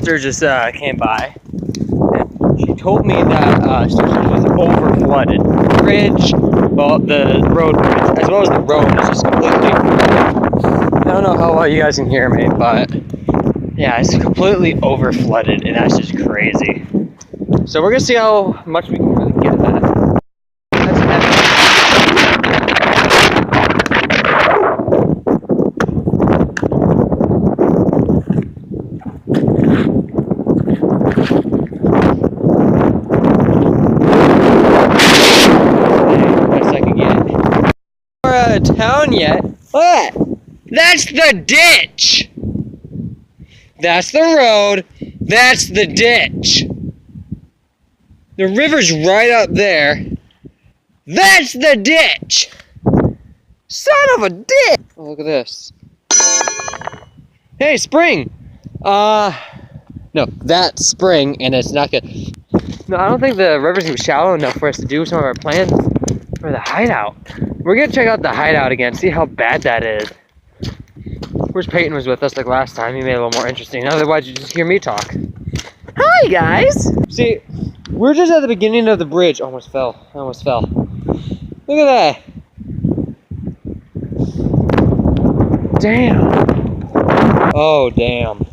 sister just came by. And she told me that Sturgis was over flooded. The bridge, well, the road bridge, as well as the road is just completely. I don't know how well you guys can hear me, but yeah, it's completely over flooded, and that's just crazy. So we're gonna see how much we can really get at that. Town yet. What? That's the ditch. That's the road. That's the ditch. The river's right up there. That's the ditch. Son of a ditch. Oh, look at this. Hey, spring. No, that's spring, and it's not good. No, I don't think the river's even shallow enough for us to do some of our plans for the hideout. We're gonna check out the hideout again, see how bad that is. Wish Peyton was with us like last time. He made it a little more interesting. Otherwise, you just hear me talk. Hi, guys. See, we're just at the beginning of the bridge. Almost fell. I almost fell. Look at that. Damn. Oh, damn.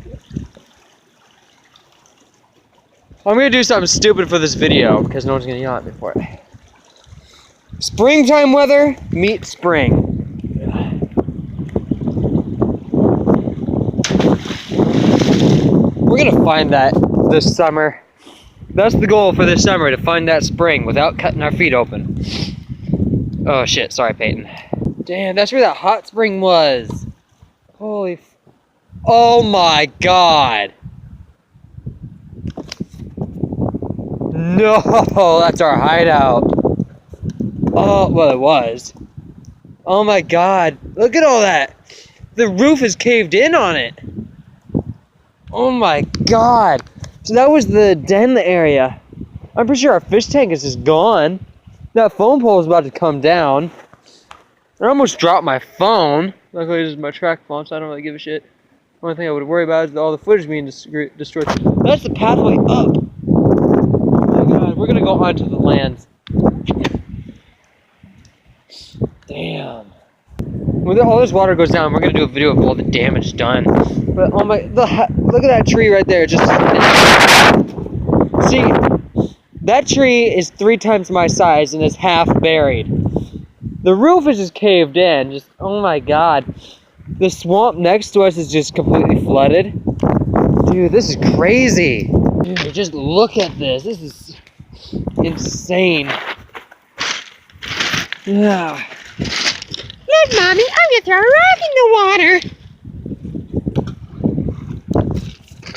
I'm gonna do something stupid for this video because no one's gonna yell at me for it. Springtime weather meet spring. We're gonna find that this summer. That's the goal for this summer, to find that spring without cutting our feet open. Oh shit, sorry Peyton. Damn, that's where that hot spring was. Holy oh my god. No, that's our hideout. Oh, well it was. Oh my god, look at all that. The roof is caved in on it. Oh my god. So that was the den area. I'm pretty sure our fish tank is just gone. That phone pole is about to come down. I almost dropped my phone. Luckily this is my track phone, so I don't really give a shit. The only thing I would worry about is all the footage being destroyed. That's the pathway up. Oh my god, we're gonna go onto the lands. Damn. When all this water goes down, we're gonna do a video of all the damage done. But oh my, look at that tree right there. Just see, that tree is 3 times my size and is half buried. The roof is just caved in. Just oh my god. The swamp next to us is just completely flooded. Dude, this is crazy. Dude, just look at this. This is insane. Yeah. Look, Mommy, I'm gonna throw a rock in the water.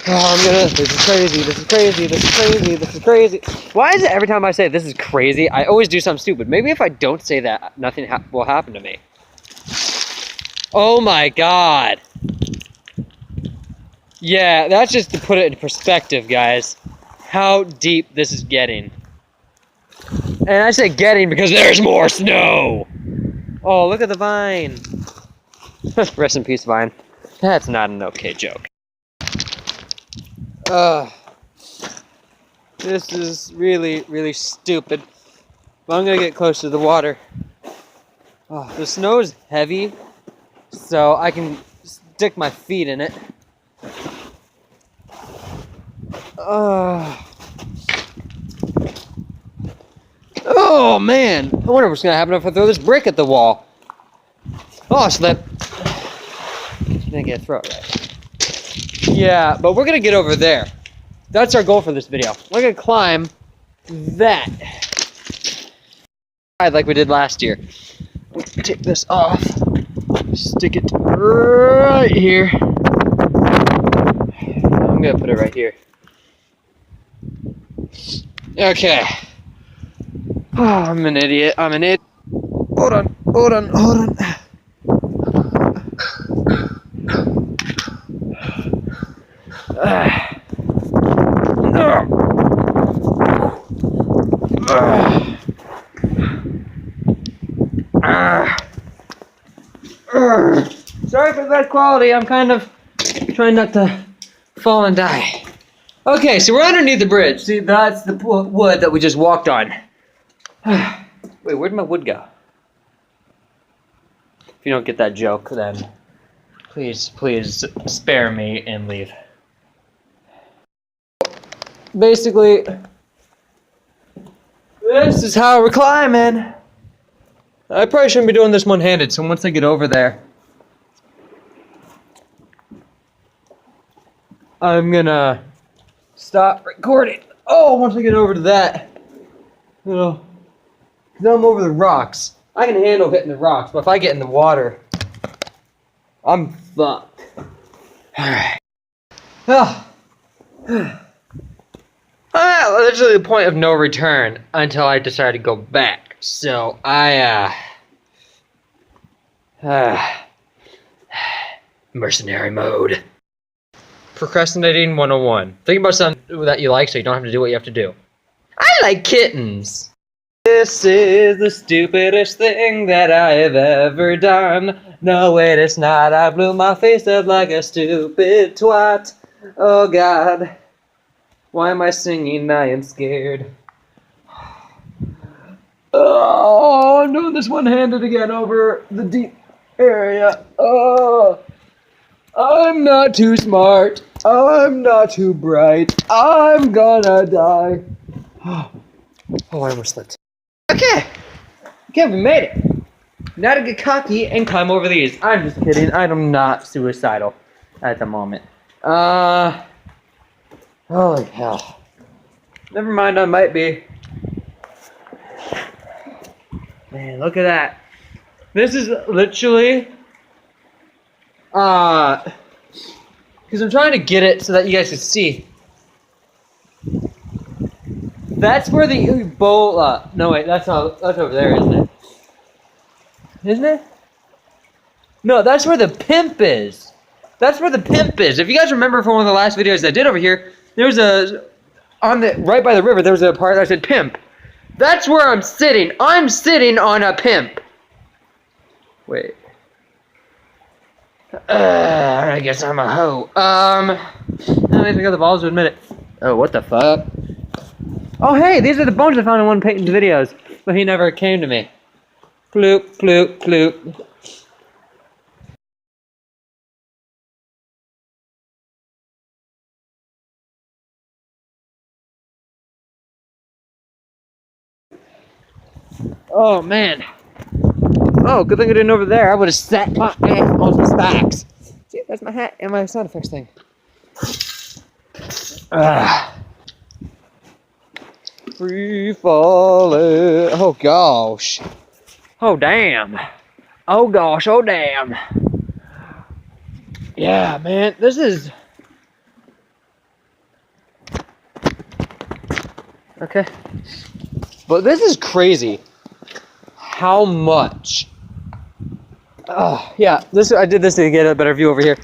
Oh, this is crazy, this is crazy, this is crazy, this is crazy. Why is it every time I say this is crazy, I always do something stupid? Maybe if I don't say that, nothing will happen to me. Oh my god. Yeah, that's just to put it in perspective, guys. How deep this is getting. And I say getting because there's more snow. Oh, look at the vine. Rest in peace, vine. That's not an okay joke. This is really, really stupid. But I'm gonna get close to the water. Oh, the snow is heavy, so I can stick my feet in it. Oh man, I wonder what's gonna happen if I throw this brick at the wall. Oh, I slipped. Didn't get a throw right. Yeah, but we're gonna get over there. That's our goal for this video. We're gonna climb that. Like we did last year. Take this off. Stick it right here. I'm gonna put it right here. Okay. Oh, I'm an idiot. I'm an idiot. Hold on. Hold on. Hold on. Sorry for the bad quality. I'm kind of trying not to fall and die. Okay, so we're underneath the bridge. See, that's the wood that we just walked on. Wait, where'd my wood go? If you don't get that joke, then please spare me and leave. Basically, this is how we're climbing. I probably shouldn't be doing this one-handed, so once I get over there, I'm gonna stop recording. Oh, once I get over to that, you know, because I'm over the rocks. I can handle hitting the rocks, but if I get in the water, I'm fucked. Alright. Oh. Literally the point of no return until I decide to go back. So mercenary mode. Procrastinating 101. Think about something that you like so you don't have to do what you have to do. I like kittens. This is the stupidest thing that I have ever done. No, wait, it's not. I blew my face up like a stupid twat. Oh, God. Why am I singing? I am scared. Oh, I'm doing this one-handed again over the deep area. Oh, I'm not too smart. I'm not too bright. I'm gonna die. Oh, I almost slipped. Okay, we made it. Now to get cocky and climb over these. I'm just kidding. I'm not suicidal at the moment. Holy hell. Never mind, I might be. Man, look at that. This is literally, because I'm trying to get it so that you guys can see. That's where the Ebola. No, wait, that's over there, isn't it? Isn't it? No, that's where the pimp is. That's where the pimp is. If you guys remember from one of the last videos I did over here, there was right by the river, there was a part that said pimp. That's where I'm sitting. I'm sitting on a pimp. Wait. I guess I'm a hoe. I don't even got the balls to admit it. Oh, what the fuck? Oh, hey, these are the bones I found in one of Peyton's videos, but he never came to me. Bloop, bloop, bloop. Oh, man. Oh, good thing I didn't over there. I would have sat my ass on some spikes. See, that's my hat and my sound effects thing. Free falling. Oh, gosh. Oh, damn. Oh, gosh. Oh, damn. Yeah, man. This is... Okay. But this is crazy. How much? Yeah. I did this to get a better view over here.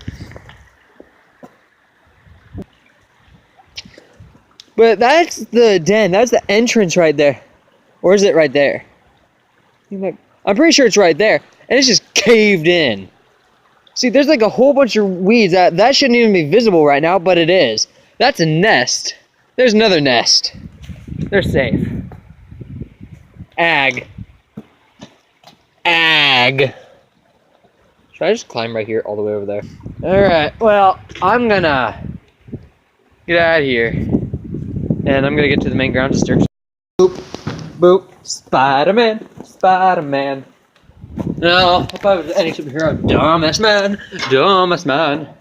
But that's the den. That's the entrance right there. Or is it right there? I'm pretty sure it's right there. And it's just caved in. See, there's like a whole bunch of weeds. That shouldn't even be visible right now, but it is. That's a nest. There's another nest. They're safe. Ag. Should I just climb right here all the way over there? Alright, well, I'm gonna get out of here. And I'm gonna get to the main ground to start. Boop, boop, Spider-Man, Spider-Man. No, if I was any superhero, dumbest man, dumbest man.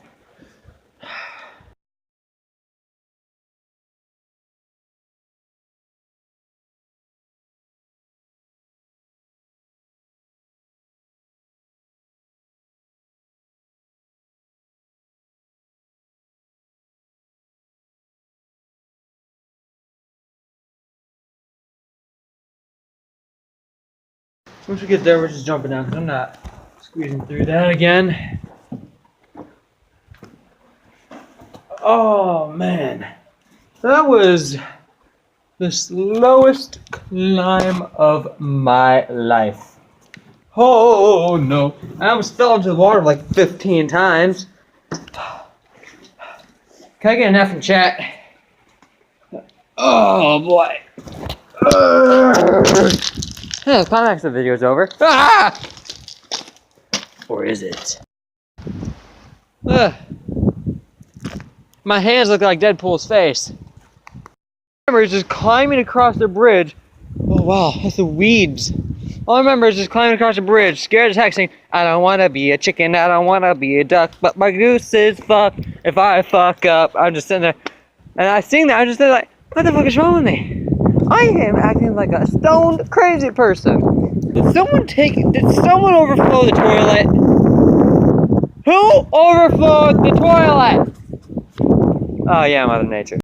Once we get there, we're just jumping down because I'm not squeezing through that again. Oh man, that was the slowest climb of my life. Oh no, I almost fell into the water like 15 times. Can I get an F in chat? Oh boy. Yeah, climax of the video's over. Ah! Or is it? My hands look like Deadpool's face. I remember just climbing across the bridge. Oh wow, that's the weeds. All I remember is just climbing across the bridge, scared as heck, saying, I don't want to be a chicken, I don't want to be a duck, but my goose is fucked. If I fuck up, I'm just sitting there. And I sing that, I'm just there like, what the fuck is wrong with me? I am acting like a stoned, crazy person. Did someone overflow the toilet? Who overflowed the toilet? Oh yeah, Mother Nature.